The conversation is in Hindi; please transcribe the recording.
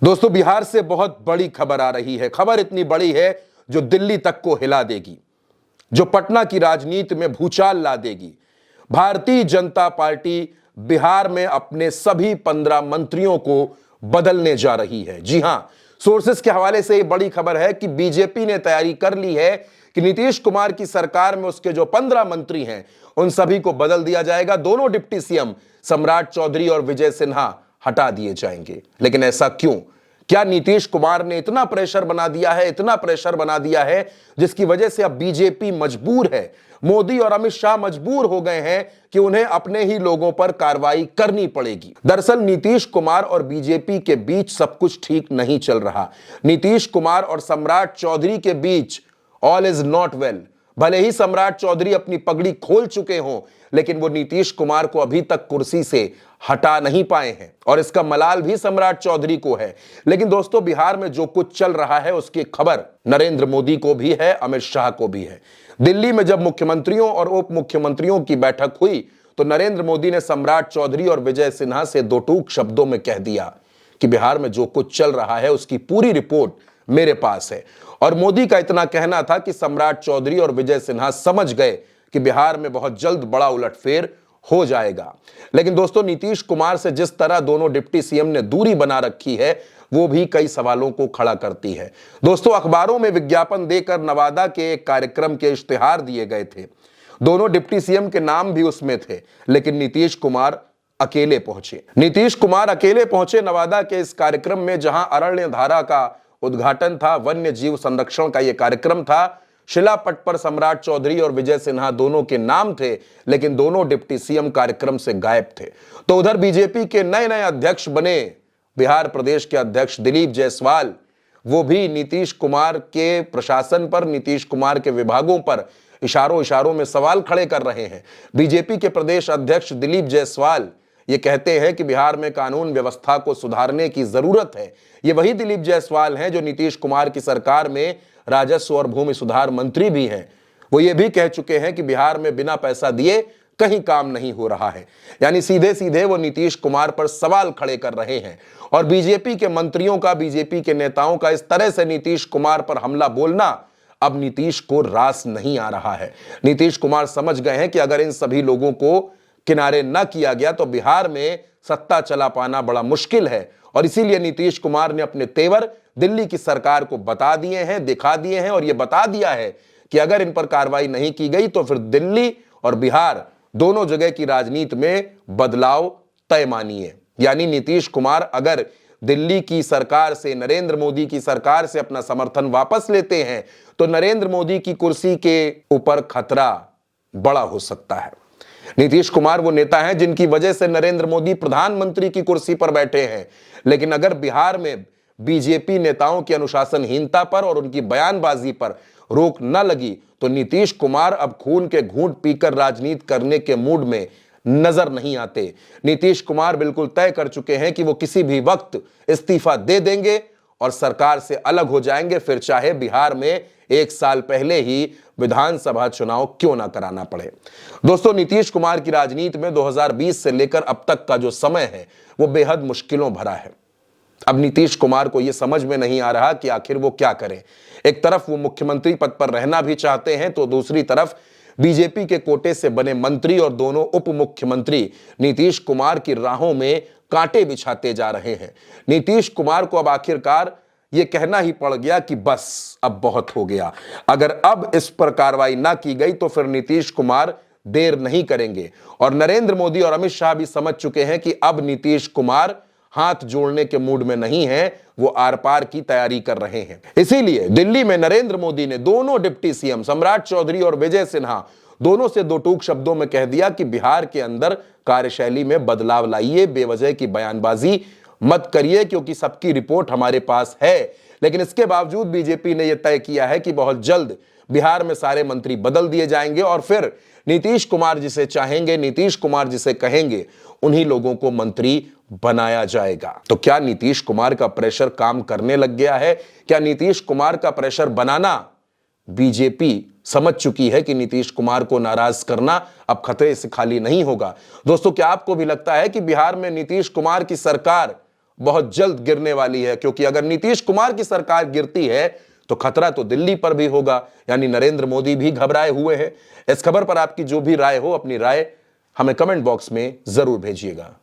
दोस्तों, बिहार से बहुत बड़ी खबर आ रही है। खबर इतनी बड़ी है जो दिल्ली तक को हिला देगी, जो पटना की राजनीति में भूचाल ला देगी। भारतीय जनता पार्टी बिहार में अपने सभी 15 मंत्रियों को बदलने जा रही है। जी हां, सोर्सेस के हवाले से यह बड़ी खबर है कि बीजेपी ने तैयारी कर ली है कि नीतीश कुमार की सरकार में उसके जो 15 मंत्री हैं उन सभी को बदल दिया जाएगा। दोनों डिप्टी सीएम सम्राट चौधरी और विजय सिन्हा हटा दिए जाएंगे। लेकिन ऐसा क्यों? क्या नीतीश कुमार ने इतना प्रेशर बना दिया है, इतना प्रेशर बना दिया है जिसकी वजह से अब बीजेपी मजबूर है, मोदी और अमित शाह मजबूर हो गए हैं कि उन्हें अपने ही लोगों पर कार्रवाई करनी पड़ेगी। दरअसल नीतीश कुमार और बीजेपी के बीच सब कुछ ठीक नहीं चल रहा। नीतीश कुमार और सम्राट चौधरी के बीच ऑल इज नॉट वेल। भले ही सम्राट चौधरी अपनी पगड़ी खोल चुके हों, लेकिन वो नीतीश कुमार को अभी तक कुर्सी से हटा नहीं पाए हैं और इसका मलाल भी सम्राट चौधरी को है। लेकिन दोस्तों, बिहार में जो कुछ चल रहा है उसकी खबर नरेंद्र मोदी को भी है, अमित शाह को भी है। दिल्ली में जब मुख्यमंत्रियों और उप मुख्यमंत्रियों की बैठक हुई तो नरेंद्र मोदी ने सम्राट चौधरी और विजय सिन्हा से दो टूक शब्दों में कह दिया कि बिहार में जो कुछ चल रहा है उसकी पूरी रिपोर्ट मेरे पास है। और मोदी का इतना कहना था कि सम्राट चौधरी और विजय सिन्हा समझ गए कि बिहार में बहुत जल्द बड़ा उलटफेर हो जाएगा। लेकिन दोस्तों, नीतीश कुमार से जिस तरह दोनों डिप्टी सीएम ने दूरी बना रखी है वो भी कई सवालों को खड़ा करती है। दोस्तों, अखबारों में विज्ञापन देकर नवादा के एक कार्यक्रम के इश्तिहार दिए गए थे। दोनों डिप्टी सीएम के नाम भी उसमें थे, लेकिन नीतीश कुमार अकेले पहुंचे। नीतीश कुमार अकेले पहुंचे नवादा के इस कार्यक्रम में, जहां अरण्य धारा का उद्घाटन था, वन्य जीव संरक्षण का यह कार्यक्रम था। शिलापट पर सम्राट चौधरी और विजय सिन्हा दोनों के नाम थे, लेकिन दोनों डिप्टी सीएम कार्यक्रम से गायब थे। तो उधर बीजेपी के नए नए अध्यक्ष बने बिहार प्रदेश के अध्यक्ष दिलीप जायसवाल, वो भी नीतीश कुमार के प्रशासन पर, नीतीश कुमार के विभागों पर इशारों इशारों में सवाल खड़े कर रहे हैं। बीजेपी के प्रदेश अध्यक्ष दिलीप जायसवाल ये कहते हैं कि बिहार में कानून व्यवस्था को सुधारने की जरूरत है। ये वही दिलीप जायसवाल हैं जो नीतीश कुमार की सरकार में राजस्व और भूमि सुधार मंत्री भी हैं। वो ये भी कह चुके हैं कि बिहार में बिना पैसा दिए कहीं काम नहीं हो रहा है। यानी सीधे सीधे वो नीतीश कुमार पर सवाल खड़े कर रहे हैं। और बीजेपी के मंत्रियों का, बीजेपी के नेताओं का इस तरह से नीतीश कुमार पर हमला बोलना अब नीतीश को रास नहीं आ रहा है। नीतीश कुमार समझ गए हैं कि अगर इन सभी लोगों को किनारे न किया गया तो बिहार में सत्ता चला पाना बड़ा मुश्किल है। और इसीलिए नीतीश कुमार ने अपने तेवर दिल्ली की सरकार को बता दिए हैं, दिखा दिए हैं और यह बता दिया है कि अगर इन पर कार्रवाई नहीं की गई तो फिर दिल्ली और बिहार दोनों जगह की राजनीति में बदलाव तय मानिए। यानी नीतीश कुमार अगर दिल्ली की सरकार से, नरेंद्र मोदी की सरकार से अपना समर्थन वापस लेते हैं तो नरेंद्र मोदी की कुर्सी के ऊपर खतरा बड़ा हो सकता है। नीतीश कुमार वो नेता हैं जिनकी वजह से नरेंद्र मोदी प्रधानमंत्री की कुर्सी पर बैठे हैं। लेकिन अगर बिहार में बीजेपी नेताओं की अनुशासनहीनता पर और उनकी बयानबाजी पर रोक न लगी तो नीतीश कुमार अब खून के घूंट पीकर राजनीति करने के मूड में नजर नहीं आते। नीतीश कुमार बिल्कुल तय कर चुके हैं कि वो किसी भी वक्त इस्तीफा दे देंगे और सरकार से अलग हो जाएंगे, फिर चाहे बिहार में 1 साल पहले ही विधानसभा चुनाव क्यों ना कराना पड़े। दोस्तों, नीतीश कुमार की राजनीति में 2020 से लेकर अब तक का जो समय है वो बेहद मुश्किलों भरा है। अब नीतीश कुमार को यह समझ में नहीं आ रहा कि आखिर वो क्या करें। एक तरफ वो मुख्यमंत्री पद पर रहना भी चाहते हैं तो दूसरी तरफ बीजेपी के कोटे से बने मंत्री और दोनों उप मुख्यमंत्री नीतीश कुमार की राहों में कांटे बिछाते जा रहे हैं। नीतीश कुमार को अब आखिरकार यह कहना ही पड़ गया कि बस अब बहुत हो गया। अगर अब इस पर कार्रवाई ना की गई तो फिर नीतीश कुमार देर नहीं करेंगे। और नरेंद्र मोदी और अमित शाह भी समझ चुके हैं कि अब नीतीश कुमार हाथ जोड़ने के मूड में नहीं है, वो आर पार की तैयारी कर रहे हैं। इसीलिए दिल्ली में नरेंद्र मोदी ने दोनों डिप्टी सीएम सम्राट चौधरी और विजय सिन्हा दोनों से दो टूक शब्दों में कह दिया कि बिहार के अंदर कार्यशैली में बदलाव लाइए, बेवजह की बयानबाजी मत करिए, क्योंकि सबकी रिपोर्ट हमारे पास है। लेकिन इसके बावजूद बीजेपी ने यह तय किया है कि बहुत जल्द बिहार में सारे मंत्री बदल दिए जाएंगे और फिर नीतीश कुमार जिसे चाहेंगे, नीतीश कुमार जिसे कहेंगे, उन्हीं लोगों को मंत्री बनाया जाएगा। तो क्या नीतीश कुमार का प्रेशर काम करने लग गया है? क्या नीतीश कुमार का प्रेशर बनाना बीजेपी समझ चुकी है कि नीतीश कुमार को नाराज करना अब खतरे से खाली नहीं होगा? दोस्तों, क्या आपको भी लगता है कि बिहार में नीतीश कुमार की सरकार बहुत जल्द गिरने वाली है, क्योंकि अगर नीतीश कुमार की सरकार गिरती है तो खतरा तो दिल्ली पर भी होगा, यानी नरेंद्र मोदी भी घबराए हुए हैं। इस खबर पर आपकी जो भी राय हो, अपनी राय हमें कमेंट बॉक्स में जरूर भेजिएगा।